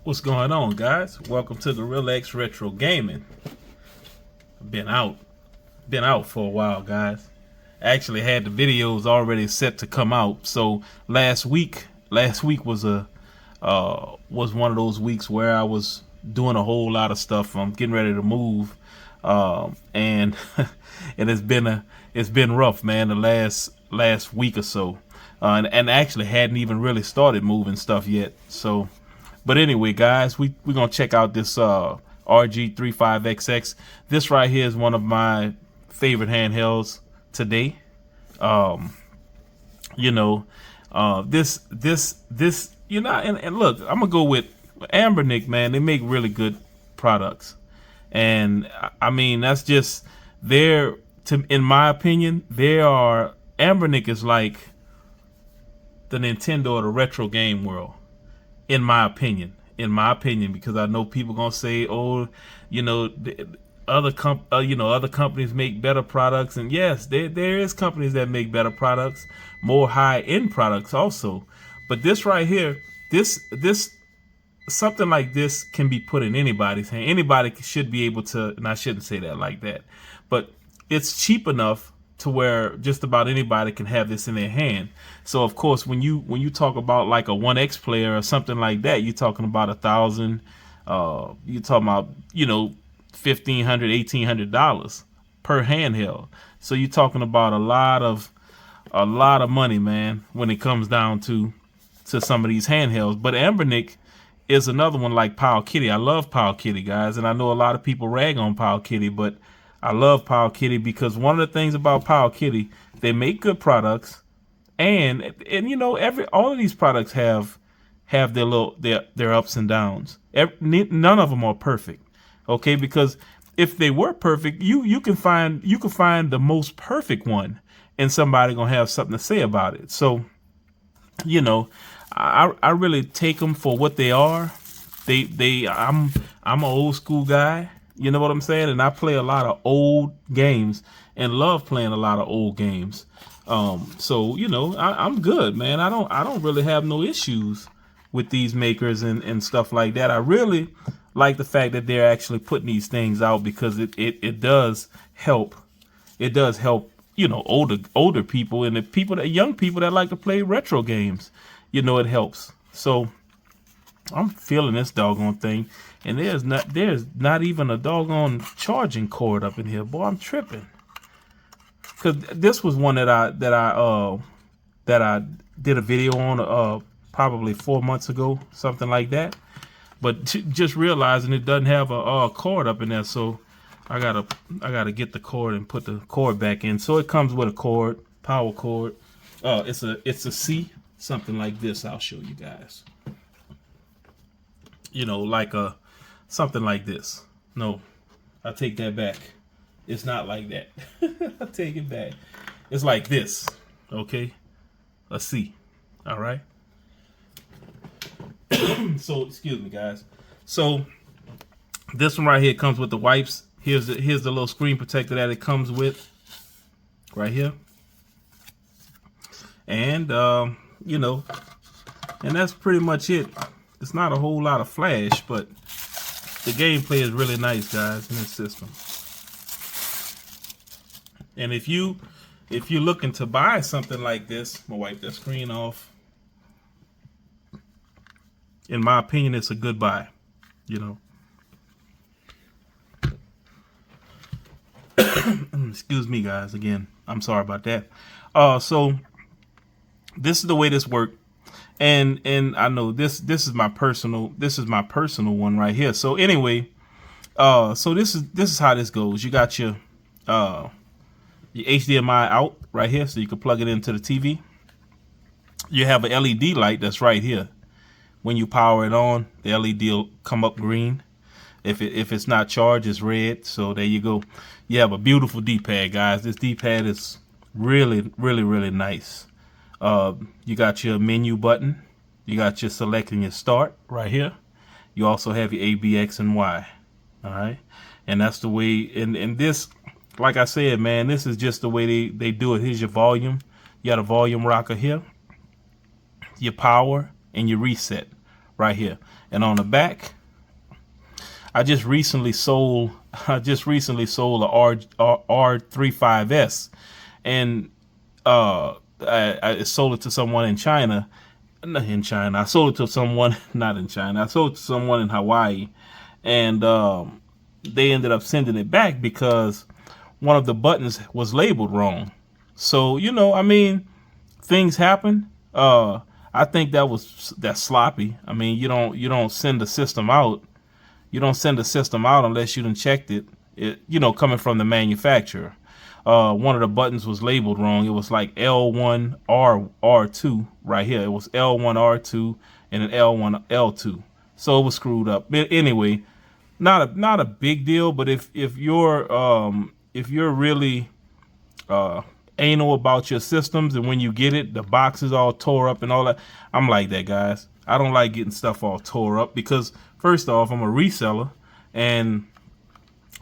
What's going on, guys? Welcome to Gorilla X Retro Gaming. I've been out for a while, guys. I actually had the videos already set to come out. So last week was was one of those weeks where I was doing a whole lot of stuff. I'm getting ready to move, and and it's been rough, man. The last week or so, and actually hadn't even really started moving stuff yet. So. But anyway, guys, we're going to check out this RG35XX. This right here is one of my favorite handhelds today. This, and look, I'm going to go with Anbernic, man. They make really good products. And I mean, that's just, in my opinion, Anbernic is like the Nintendo of the retro game world. In my opinion, because I know people gonna say, "Oh, other companies make better products," and yes, there is companies that make better products, more high end products also. But this right here, this something like this can be put in anybody's hand. Anybody should be able to, and I shouldn't say that like that, but it's cheap enough to where just about anybody can have this in their hand. So of course, when you talk about like a 1X player or something like that, you're talking about $1,000. You're talking about $1,500, $1,800 per handheld. So you're talking about a lot of money, man, when it comes down to some of these handhelds. But Anbernic is another one like Powkiddy. I love Powkiddy, guys, and I know a lot of people rag on Powkiddy, but I love Powkiddy because one of the things about Powkiddy, they make good products, and all of these products have their ups and downs. None of them are perfect, okay? Because if they were perfect, you can find the most perfect one, and somebody gonna have something to say about it. So, I really take them for what they are. I'm an old school guy. You know what I'm saying? And I play a lot of old games and love playing a lot of old games. So I'm good, man. I don't really have no issues with these makers and stuff like that. I really like the fact that they're actually putting these things out because it does help. It does help, older people and the young people that like to play retro games. It helps. So I'm feeling this doggone thing, and there's not even a doggone charging cord up in here. Boy, I'm tripping. Cause this was one that I did a video on probably 4 months ago, something like that. But just realizing it doesn't have a cord up in there, so I gotta get the cord and put the cord back in. So it comes with a cord, power cord. It's a C, something like this. I'll show you guys. Like something like this. No, I take that back. It's not like that. I take it back. It's like this. Okay, a C. All right. So excuse me, guys. So this one right here comes with the wipes. Here's the little screen protector that it comes with, right here. And and that's pretty much it. It's not a whole lot of flash, but the gameplay is really nice, guys, in this system. And if you're looking to buy something like this, I'm gonna wipe that screen off. In my opinion, it's a good buy. Excuse me, guys. Again, I'm sorry about that. So this is the way this works. And I know this is my personal one right here. So anyway, so this is how this goes. You got your HDMI out right here, so you can plug it into the TV. You have an LED light that's right here. When you power it on, the LED will come up green. If it's not charged, it's red. So there you go. You have a beautiful D-pad, guys. This D-pad is really, really, really nice. You got your menu button. You got your selecting your start right here. You also have your A, B, X, and Y. All right. And that's the way, and this, like I said, man, this is just the way they do it. Here's your volume. You got a volume rocker here, your power, and your reset right here. And on the back, I just recently sold a R35S, and I sold it to someone in China. Not in China. I sold it to someone not in China. I sold it to someone in Hawaii, and they ended up sending it back because one of the buttons was labeled wrong. So, you know, I mean, things happen. I think that's sloppy. I mean, you don't send the system out. You don't send the system out unless you done checked it. You know, coming from the manufacturer. One of the buttons was labeled wrong. It was like L1 R2 right here. It was L1 R2 and an L1 L2. So it was screwed up. But anyway, not a big deal. But if you're really anal about your systems, and when you get it, the box is all tore up and all that. I'm like that, guys. I don't like getting stuff all tore up because first off, I'm a reseller, and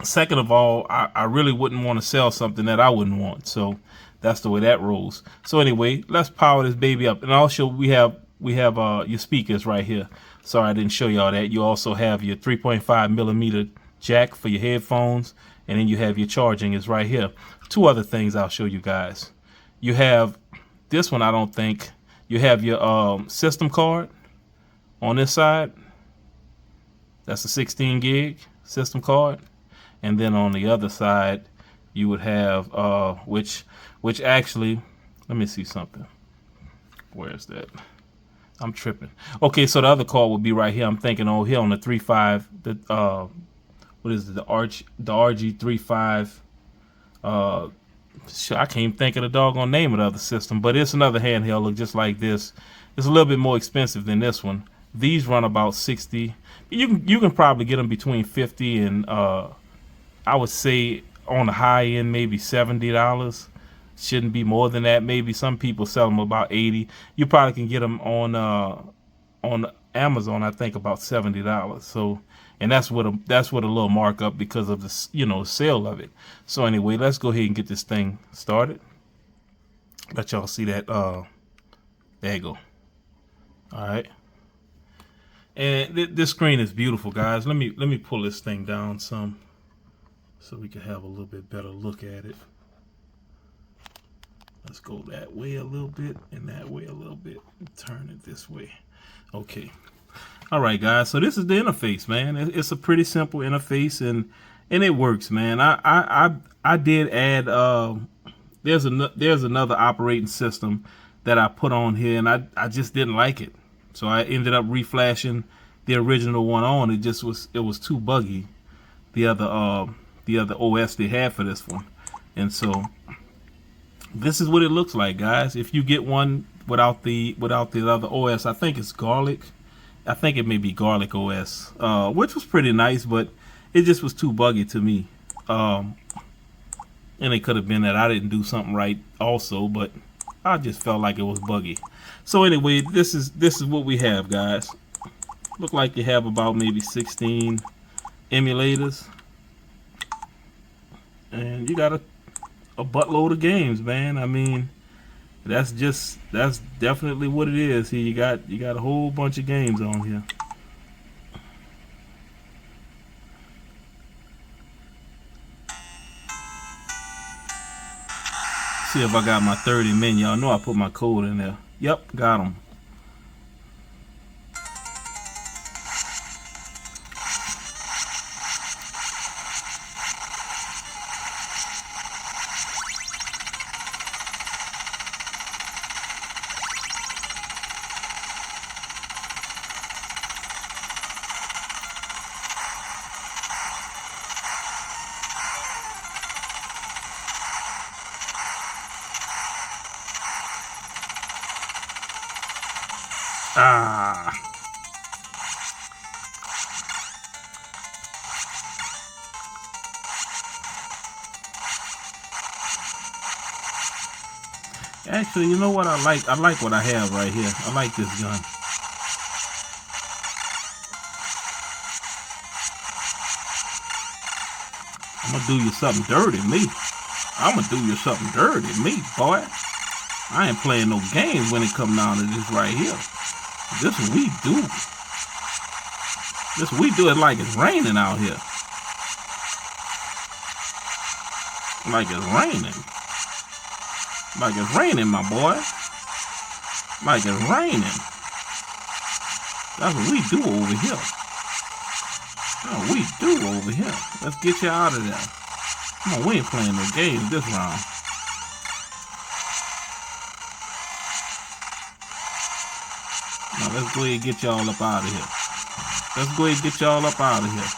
second of all, I really wouldn't want to sell something that I wouldn't want. So that's the way that rolls. So anyway, let's power this baby up. And also we have your speakers right here. Sorry, I didn't show y'all that. You also have your 3.5 millimeter jack for your headphones. And then you have your charging is right here. Two other things I'll show you guys. You have this one, I don't think. You have your system card on this side. That's a 16 gig system card. And then on the other side, you would have, which actually, let me see something. Where's that? I'm tripping. Okay, so the other card would be right here. I'm thinking over here on the 3.5, the what is it? The RG35. I can't even think of the doggone name of the other system, but it's another handheld look just like this. It's a little bit more expensive than this one. These run about 60. You can probably get them between 50 and I would say on the high end maybe $70. Shouldn't be more than that. Maybe some people sell them about 80. You probably can get them on Amazon, I think about $70. So, and that's with a little markup because of the, you know, sale of it. So anyway, let's go ahead and get this thing started. Let y'all see that. There you go. All right. And this screen is beautiful, guys. Let me pull this thing down some so we can have a little bit better look at it. Let's go that way a little bit and that way a little bit. Turn it this way. Okay. All right, guys. So this is the interface, man. It's a pretty simple interface, and it works, man. I did add there's another operating system that I put on here, and I just didn't like it. So I ended up reflashing the original one on. It was too buggy. The other OS they had for this one, and so this is what it looks like, guys. If you get one without the other OS, I think it's Garlic. I think it may be Garlic OS, which was pretty nice, but it just was too buggy to me. And it could have been that I didn't do something right also, but I just felt like it was buggy. So anyway, this is what we have, guys. Look like you have about maybe 16 emulators, and you got a buttload of games, man. I mean, that's definitely what it is. Here you got a whole bunch of games on here. See if I got my 30 men. Y'all know I put my code in there. Yep, got them. Ah. Actually, you know what I like? I like what I have right here. I like this gun. I'm gonna do you something dirty, me. I'm gonna do you something dirty, me, boy. I ain't playing no games when it comes down to this right here. This is what we do. This we do it like it's raining out here. Like it's raining. Like it's raining, my boy. Like it's raining. That's what we do over here. That's what we do over here. Let's get you out of there. Come on, we ain't playing no games this round. Now let's go ahead and get y'all up out of here. Let's go ahead and get y'all up out of here.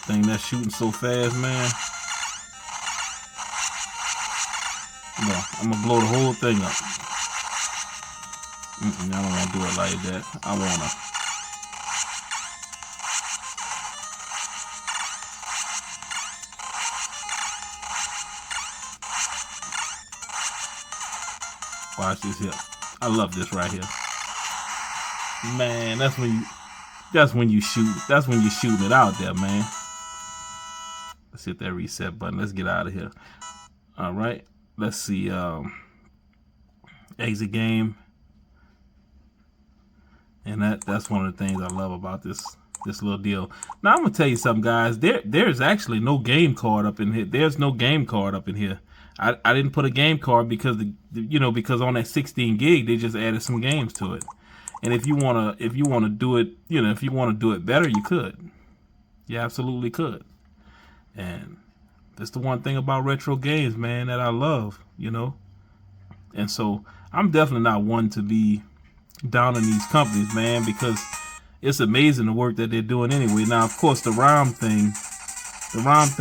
Thing that's shooting so fast, man. No, I'm gonna blow the whole thing up. I don't want to do it like that. I wanna. Watch this here. I love this right here. Man, that's when you shoot. That's when you're shooting it out there, man. Let's hit that reset button. Let's get out of here. All right. Let's see. Exit game. And that's one of the things I love about this little deal. Now I'm gonna tell you something, guys. There's actually no game card up in here. There's no game card up in here. I didn't put a game card because because on that 16 gig they just added some games to it. And if you wanna do it, if you wanna do it better, you could. You absolutely could. And that's the one thing about retro games, man, that I love, And so I'm definitely not one to be down on these companies, man, because it's amazing the work that they're doing anyway. Now, of course, the ROM thing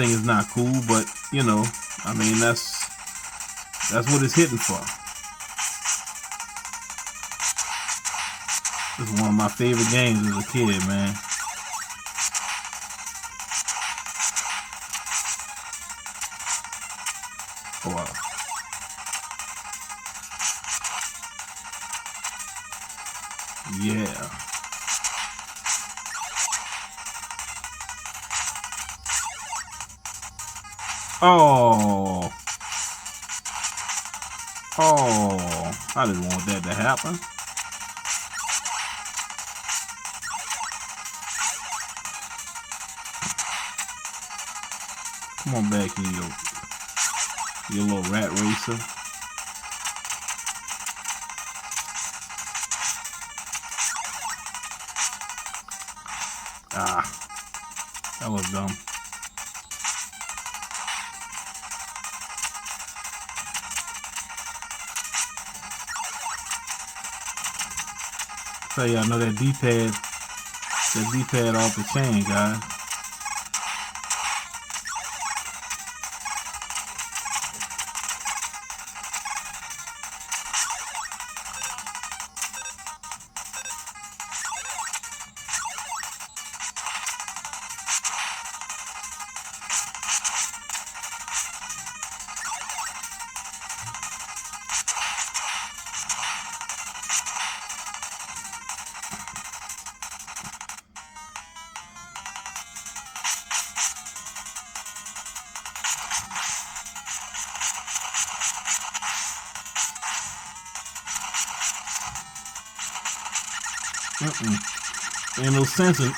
is not cool, but I mean, that's what it's hitting for. This is one of my favorite games as a kid, man. Oh, wow. Yeah. Oh. I didn't want that to happen. Come on back here, you little rat racer. That was dumb. Tell y'all know that D-pad off the chain, guys.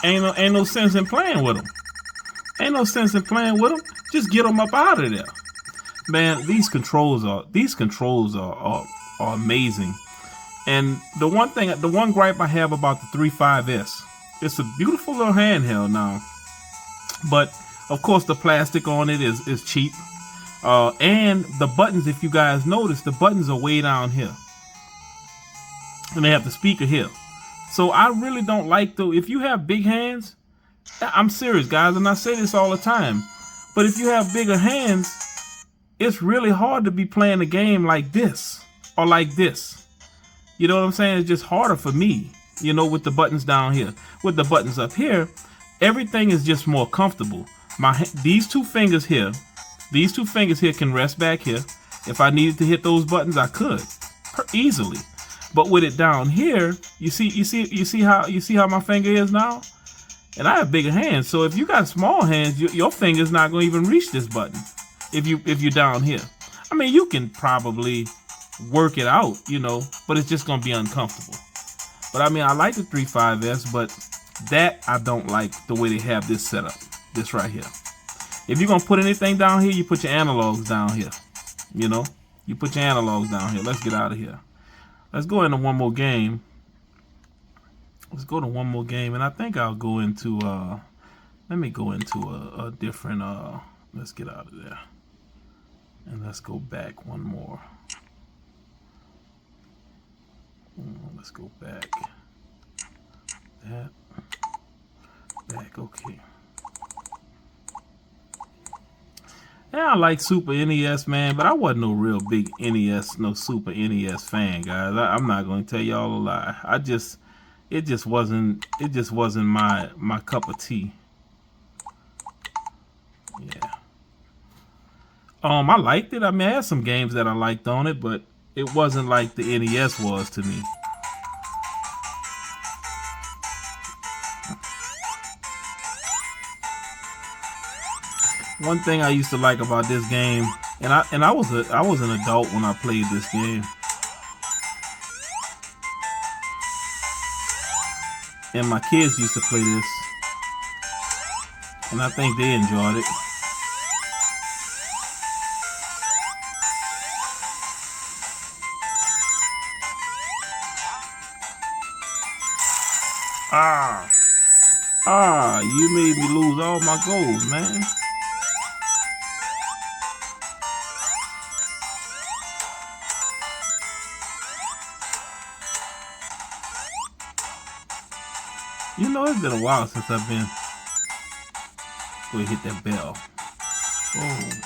Ain't no sense in playing with them. Ain't no sense in playing with them. Just get them up out of there, man. These controls are amazing. And the one gripe I have about the 3.5S, it's a beautiful little handheld now, but of course the plastic on it is cheap. And the buttons, if you guys notice, the buttons are way down here, and they have the speaker here. So I really don't like if you have big hands, I'm serious, guys, and I say this all the time, but if you have bigger hands, it's really hard to be playing a game like this or like this. You know what I'm saying? It's just harder for me, with the buttons down here. With the buttons up here, everything is just more comfortable. These two fingers here can rest back here. If I needed to hit those buttons, I could easily. But with it down here, you see how my finger is now, and I have bigger hands. So if you got small hands, your finger's not going to even reach this button. If you're down here, I mean, you can probably work it out, but it's just going to be uncomfortable. But I mean, I like the 3.5S, but That I don't like the way they have this set up. This right here. If you're gonna put anything down here, you put your analogs down here. You know, you put your analogs down here. Let's get out of here. Let's go into one more game. Let's go to one more game, and I think I'll go into let me go into a different let's get out of there. And let's go back one more. Let's go back. That back, okay. Yeah, I like Super NES, man, but I wasn't no real big NES, no Super NES fan, guys. I'm not going to tell y'all a lie. It just wasn't my cup of tea. Yeah. I liked it. I mean, I had some games that I liked on it, but it wasn't like the NES was to me. One thing I used to like about this game, and I was an adult when I played this game, and my kids used to play this, and I think they enjoyed it. You made me lose all my goals, man. You know, it's been a while since I've been. Go ahead, hit that bell. Boom.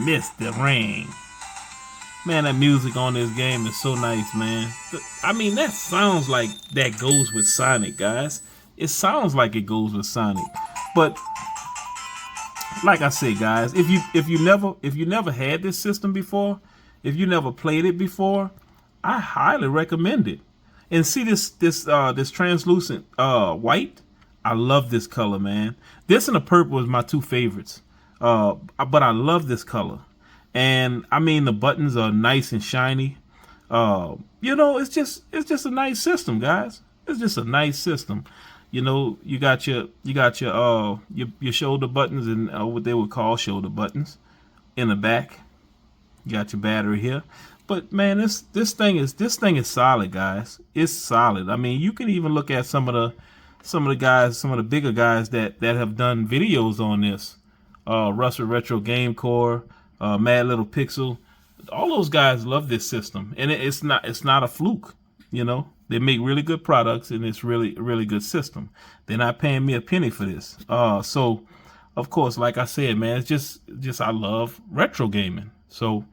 Missed the ring. Man, that music on this game is so nice, man. I mean, that sounds like that goes with Sonic, guys. It sounds like it goes with Sonic. But like I said, guys, if you never had this system before, if you never played it before, I highly recommend it. And see this translucent white? I love this color, man. This and the purple is my two favorites. But I love this color. And I mean, the buttons are nice and shiny. You know, it's just a nice system, guys. It's just a nice system. You know, you got your shoulder buttons and what they would call shoulder buttons in the back. You got your battery here. But man, this thing is solid, guys. It's solid. I mean, you can even look at some of the bigger guys that have done videos on this. Russell Retro Game Core, Mad Little Pixel, all those guys love this system, and it's not a fluke. You know, they make really good products, and it's really good system. They're not paying me a penny for this. So, of course, like I said, man, it's just I love retro gaming. So,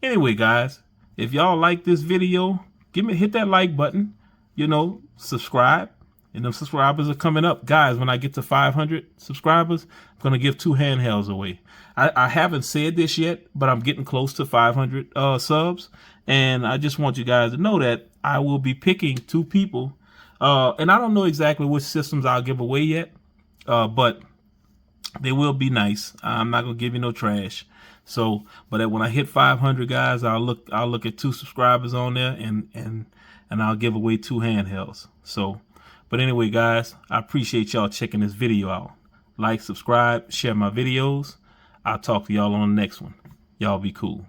anyway, guys, if y'all like this video, hit that like button. You know, subscribe. And them subscribers are coming up. Guys, when I get to 500 subscribers, I'm going to give 2 handhelds away. I haven't said this yet, but I'm getting close to 500 subs. And I just want you guys to know that I will be picking 2 people. And I don't know exactly which systems I'll give away yet. But they will be nice. I'm not going to give you no trash. So, but when I hit 500, guys, I'll look at 2 subscribers on there and I'll give away 2 handhelds. So, but anyway, guys, I appreciate y'all checking this video out. Like, subscribe, share my videos. I'll talk to y'all on the next one. Y'all be cool.